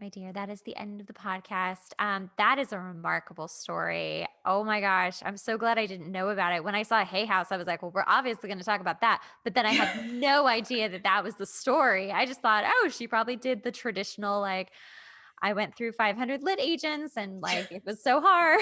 My dear, that is the end of the podcast. That is a remarkable story. Oh my gosh. I'm so glad I didn't know about it. When I saw Hay House, I was like, well, we're obviously going to talk about that. But then I had no idea that that was the story. I just thought, oh, she probably did the traditional, like, I went through 500 lit agents and like it was so hard.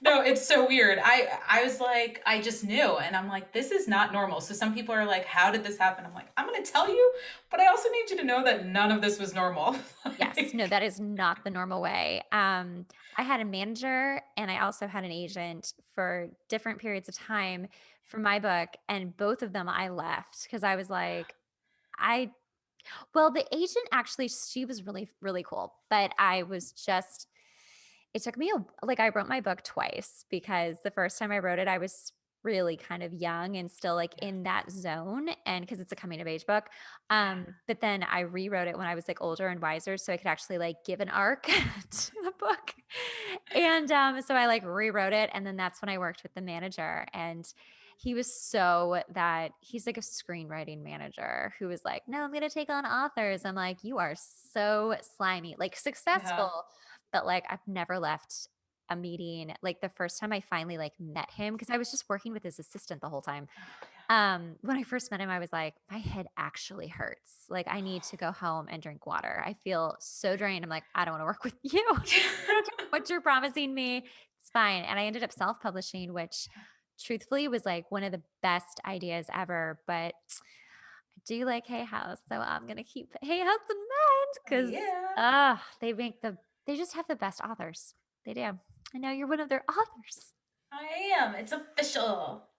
No, it's so weird. I was like, I just knew, and I'm like, this is not normal. So some people are like, how did this happen? I'm like, I'm gonna tell you, but I also need you to know that none of this was normal. Yes, no, Like, that is not the normal way. I had a manager and I also had an agent for different periods of time for my book, and both of them I left because I was like, I well, the agent actually, she was really, really cool, but I was just it took me like, I wrote my book twice because the first time I wrote it, I was really kind of young and still, like, yeah, in that zone, and because it's a coming of age book, yeah. but then I rewrote it when I was, like, older and wiser so I could actually, like, give an arc to the book, and, so I, like, rewrote it, and then that's when I worked with the manager, and he was so that he's, like, a screenwriting manager who was like, "No, I'm gonna take on authors." I'm like, "You are so slimy." Like, Yeah. successful, but, like, I've never left a meeting like, the first time I finally, like, met him because I was just working with his assistant the whole time. Oh, yeah. When I first met him, I was like, "My head actually hurts. Like, I need to go home and drink water. I feel so drained." I'm like, "I don't wanna work with you. I don't care what you're promising me. It's fine." And I ended up self-publishing, which truthfully was, like, one of the best ideas ever, but I do like Hay House, so I'm gonna keep Hay House in mind because Yeah, they just have the best authors. They do. I know you're one of their authors. I am. It's official.